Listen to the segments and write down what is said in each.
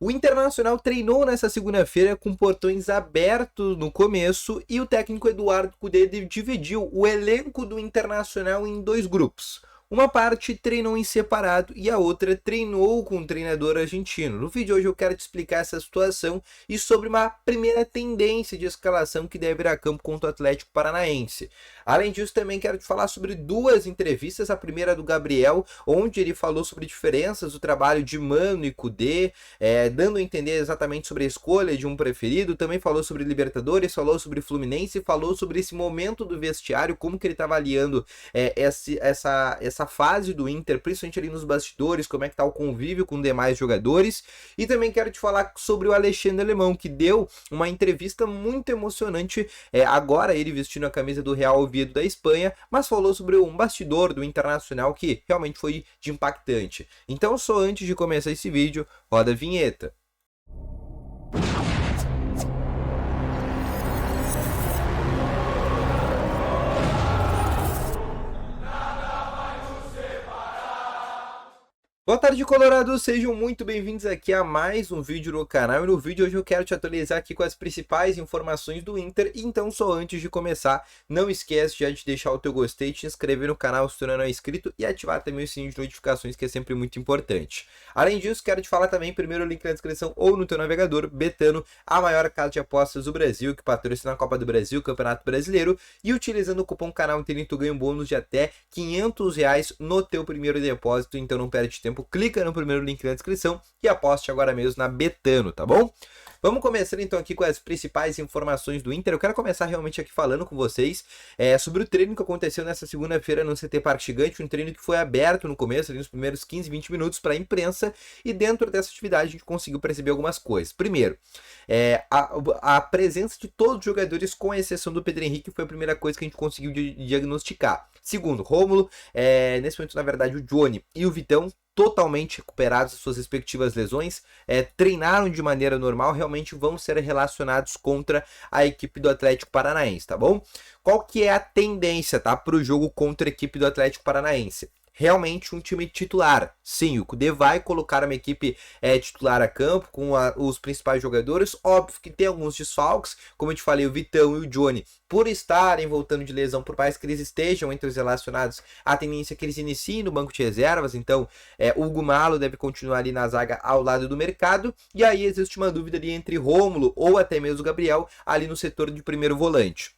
O Internacional treinou nessa segunda-feira com portões abertos no começo e o técnico Eduardo Cudê dividiu o elenco do Internacional em dois grupos. Uma parte treinou em separado e a outra treinou com um treinador argentino. No vídeo de hoje eu quero te explicar essa situação e sobre uma primeira tendência de escalação que deve ir a campo contra o Atlético Paranaense. Além disso, também quero te falar sobre duas entrevistas. A primeira do Gabriel, onde ele falou sobre diferenças do trabalho de Mano e Cudê, dando a entender exatamente sobre a escolha de um preferido. Também falou sobre Libertadores, falou sobre Fluminense, falou sobre esse momento do vestiário, como que ele está avaliando essa fase do Inter, principalmente ali nos bastidores, como é que tá o convívio com demais jogadores. E também quero te falar sobre o Alexandre Alemão, que deu uma entrevista muito emocionante, agora ele vestindo a camisa do Real Oviedo da Espanha, mas falou sobre um bastidor do Internacional que realmente foi de impactante. Então, só antes de começar esse vídeo, roda a vinheta. Boa tarde, Colorado! Sejam muito bem-vindos aqui a mais um vídeo no canal. E no vídeo hoje eu quero te atualizar aqui com as principais informações do Inter. Então, só antes de começar, não esquece já de deixar o teu gostei, te inscrever no canal se tu não é inscrito e ativar também o sininho de notificações, que é sempre muito importante. Além disso, quero te falar também, primeiro o link na descrição ou no teu navegador, Betano, a maior casa de apostas do Brasil, que patrocina a Copa do Brasil, Campeonato Brasileiro, e utilizando o cupom canal Inter, tu ganha um bônus de até R$500 no teu primeiro depósito. Então não perde tempo, clica no primeiro link na descrição e aposte agora mesmo na Betano, tá bom? Vamos começar então aqui com as principais informações do Inter. Eu quero começar realmente aqui falando com vocês sobre o treino que aconteceu nessa segunda-feira no CT Parque Gigante, um treino que foi aberto no começo, ali nos primeiros 15, 20 minutos para a imprensa, e dentro dessa atividade a gente conseguiu perceber algumas coisas. Primeiro, a presença de todos os jogadores, com exceção do Pedro Henrique, foi a primeira coisa que a gente conseguiu diagnosticar. Segundo, Rômulo, nesse momento, na verdade, o Johnny e o Vitão, totalmente recuperados das suas respectivas lesões, treinaram de maneira normal, realmente vão ser relacionados contra a equipe do Atlético Paranaense, tá bom? Qual que é a tendência, tá, para o jogo contra a equipe do Atlético Paranaense? Realmente um time titular. Sim, o Cudê vai colocar uma equipe titular a campo com os principais jogadores. Óbvio que tem alguns desfalques, como eu te falei, o Vitão e o Johnny, por estarem voltando de lesão, por mais que eles estejam entre os relacionados, a tendência é que eles iniciem no banco de reservas. Então, o Hugo Malo deve continuar ali na zaga ao lado do Mercado. E aí existe uma dúvida ali entre Rômulo ou até mesmo o Gabriel ali no setor de primeiro volante.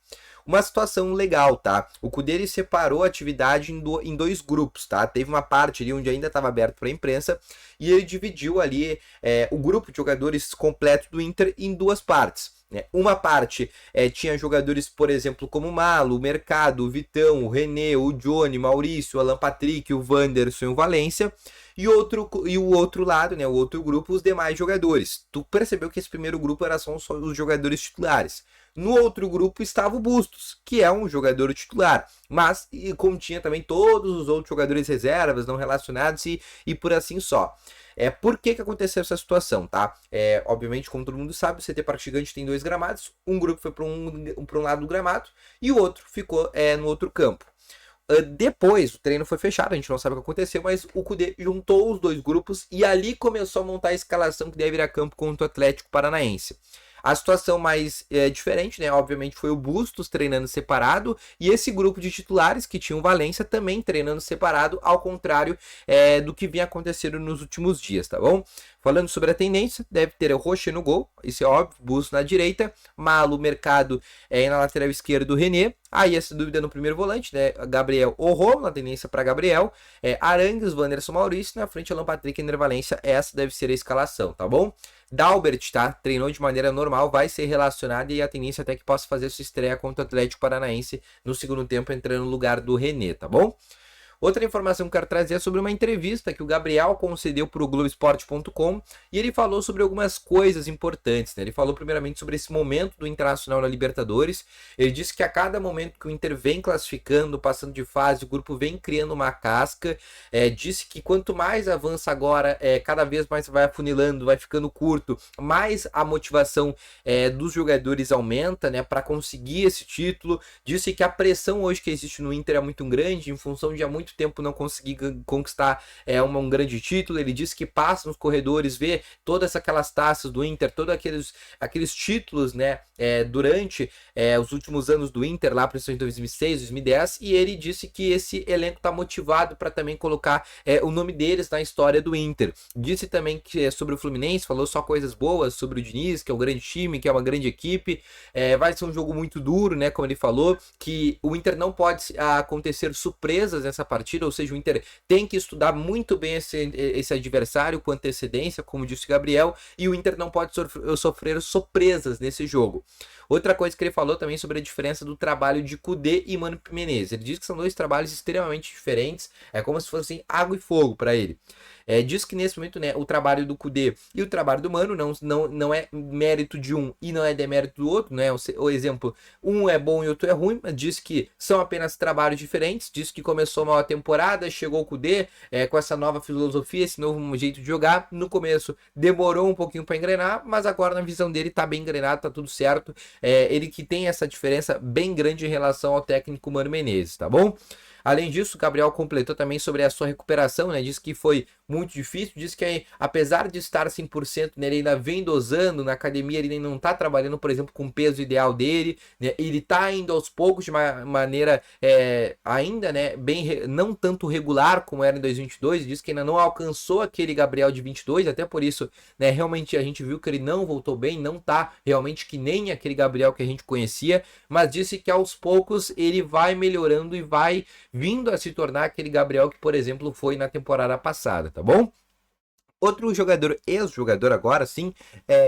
Uma situação legal, tá? O Cudê ele separou a atividade em dois grupos, tá? Teve uma parte ali onde ainda estava aberto para a imprensa e ele dividiu ali o grupo de jogadores completo do Inter em duas partes. Uma parte tinha jogadores, por exemplo, como o Malo, o Mercado, o Vitão, o René, o Johnny, Maurício, o Alan Patrick, o Wanderson e o Valência. E o outro lado, né, o outro grupo, os demais jogadores. Tu percebeu que esse primeiro grupo era só os jogadores titulares. No outro grupo estava o Bustos, que é um jogador titular, mas continha também todos os outros jogadores reservas, não relacionados e por assim só. Por que aconteceu essa situação, tá? Obviamente, como todo mundo sabe, o CT Parque Gigante tem dois gramados. Um grupo foi para um lado do gramado e o outro ficou no outro campo. Depois o treino foi fechado, a gente não sabe o que aconteceu, mas o Cudê juntou os dois grupos e ali começou a montar a escalação que deve ir a campo contra o Atlético Paranaense. A situação mais diferente, né? Obviamente foi o Bustos treinando separado e esse grupo de titulares que tinha o Valência também treinando separado, ao contrário do que vinha acontecendo nos últimos dias, tá bom? Falando sobre a tendência, deve ter o Rocher no gol, isso é óbvio, Bustos na direita, Malo, Mercado na lateral esquerda do René. Aí essa dúvida no primeiro volante, né? Gabriel ou Romulo, a tendência para Gabriel, Arangues, Wanderson, Maurício, na frente Alan Patrick e Ener Valência. Essa deve ser a escalação, tá bom? Dalbert, tá? Treinou de maneira normal, vai ser relacionado e a tendência até que possa fazer sua estreia contra o Atlético Paranaense no segundo tempo, entrando no lugar do René, tá bom? Outra informação que eu quero trazer é sobre uma entrevista que o Gabriel concedeu para o Globoesporte.com e ele falou sobre algumas coisas importantes, né? Ele falou primeiramente sobre esse momento do Internacional na Libertadores. Ele disse que a cada momento que o Inter vem classificando, passando de fase, o grupo vem criando uma casca. Disse que quanto mais avança agora, cada vez mais vai afunilando, vai ficando curto, mais a motivação dos jogadores aumenta, né, para conseguir esse título. Disse que a pressão hoje que existe no Inter é muito grande, em função de há muito muito tempo não conseguir conquistar um grande título. Ele disse que passa nos corredores, vê todas aquelas taças do Inter, todos aqueles títulos, né, durante os últimos anos do Inter, lá principalmente em 2006, 2010, e ele disse que esse elenco está motivado para também colocar o nome deles na história do Inter. Disse também que sobre o Fluminense, falou só coisas boas sobre o Diniz, que é um grande time, que é uma grande equipe, vai ser um jogo muito duro, né, como ele falou, que o Inter não pode acontecer surpresas nessa partida, ou seja, o Inter tem que estudar muito bem esse adversário com antecedência, como disse o Gabriel, e o Inter não pode sofrer surpresas nesse jogo. Outra coisa que ele falou também sobre a diferença do trabalho de Kudê e Mano Menezes. Ele diz que são dois trabalhos extremamente diferentes, é como se fossem água e fogo para ele. Diz que nesse momento, né, o trabalho do Kudê e o trabalho do Mano não é mérito de um e não é demérito do outro, né? O exemplo, um é bom e outro é ruim, mas diz que são apenas trabalhos diferentes. Diz que começou mal a temporada, chegou o Kudê com essa nova filosofia, esse novo jeito de jogar. No começo demorou um pouquinho para engrenar, mas agora na visão dele tá bem engrenado, tá tudo certo. Ele que tem essa diferença bem grande em relação ao técnico Mano Menezes, tá bom? Além disso, o Gabriel completou também sobre a sua recuperação, né? Disse que foi muito difícil, disse que apesar de estar 100%, né, ele ainda vem dosando na academia, ele não está trabalhando, por exemplo, com o peso ideal dele, né? Ele está indo aos poucos de uma maneira ainda, né, não tanto regular como era em 2022, disse que ainda não alcançou aquele Gabriel de 22, até por isso, né, realmente a gente viu que ele não voltou bem, não está realmente que nem aquele Gabriel que a gente conhecia, mas disse que aos poucos ele vai melhorando e vai vindo a se tornar aquele Gabriel que, por exemplo, foi na temporada passada, tá bom? Outro jogador, ex-jogador agora sim,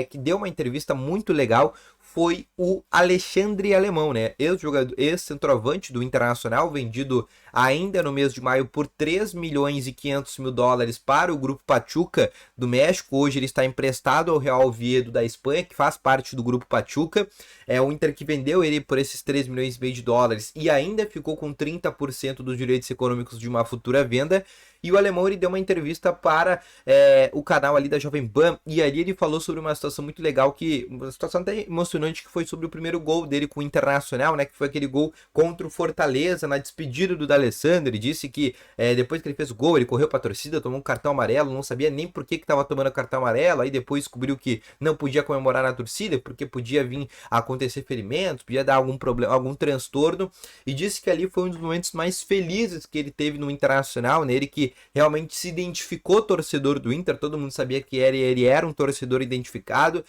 que deu uma entrevista muito legal, foi o Alexandre Alemão, né? Ex-jogador, ex-centroavante do Internacional, vendido ainda no mês de maio por 3 milhões e 500 mil dólares para o Grupo Pachuca do México. Hoje ele está emprestado ao Real Oviedo da Espanha, que faz parte do Grupo Pachuca. É o Inter que vendeu ele por esses 3 milhões e meio de dólares e ainda ficou com 30% dos direitos econômicos de uma futura venda. E o Alemão, ele deu uma entrevista para o canal ali da Jovem Pan, e ali ele falou sobre uma situação muito legal, uma situação até emocionante, que foi sobre o primeiro gol dele com o Internacional, né, que foi aquele gol contra o Fortaleza, na despedida do D'Alessandro. Ele disse que depois que ele fez o gol, ele correu para a torcida, tomou um cartão amarelo, não sabia nem por que estava tomando cartão amarelo, aí depois descobriu que não podia comemorar na torcida, porque podia vir a acontecer ferimentos, podia dar algum problema, algum transtorno, e disse que ali foi um dos momentos mais felizes que ele teve no Internacional, né, ele que realmente se identificou torcedor do Inter, todo mundo sabia que ele era um torcedor identificado,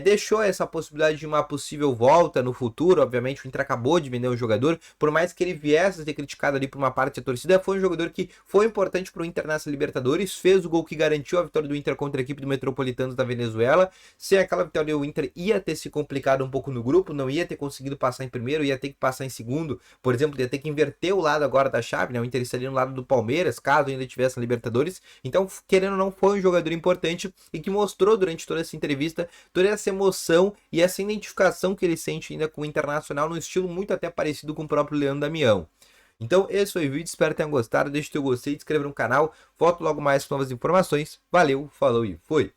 deixou essa possibilidade de uma possível volta no futuro. Obviamente o Inter acabou de vender um jogador, por mais que ele viesse a ser criticado ali por uma parte da torcida, foi um jogador que foi importante para o Inter nessa Libertadores, fez o gol que garantiu a vitória do Inter contra a equipe do Metropolitanos da Venezuela. Sem aquela vitória, o Inter ia ter se complicado um pouco no grupo, não ia ter conseguido passar em primeiro, ia ter que passar em segundo, por exemplo, ia ter que inverter o lado agora da chave, né? O Inter estaria no lado do Palmeiras, caso ainda tivesse na Libertadores. Então, querendo ou não, foi um jogador importante e que mostrou durante toda essa entrevista toda essa emoção e essa identificação que ele sente ainda com o Internacional, num estilo muito até parecido com o próprio Leandro Damião. Então, esse foi o vídeo, espero que tenham gostado, deixe o teu gostei, se inscreva no canal, volto logo mais com novas informações. Valeu, falou e foi!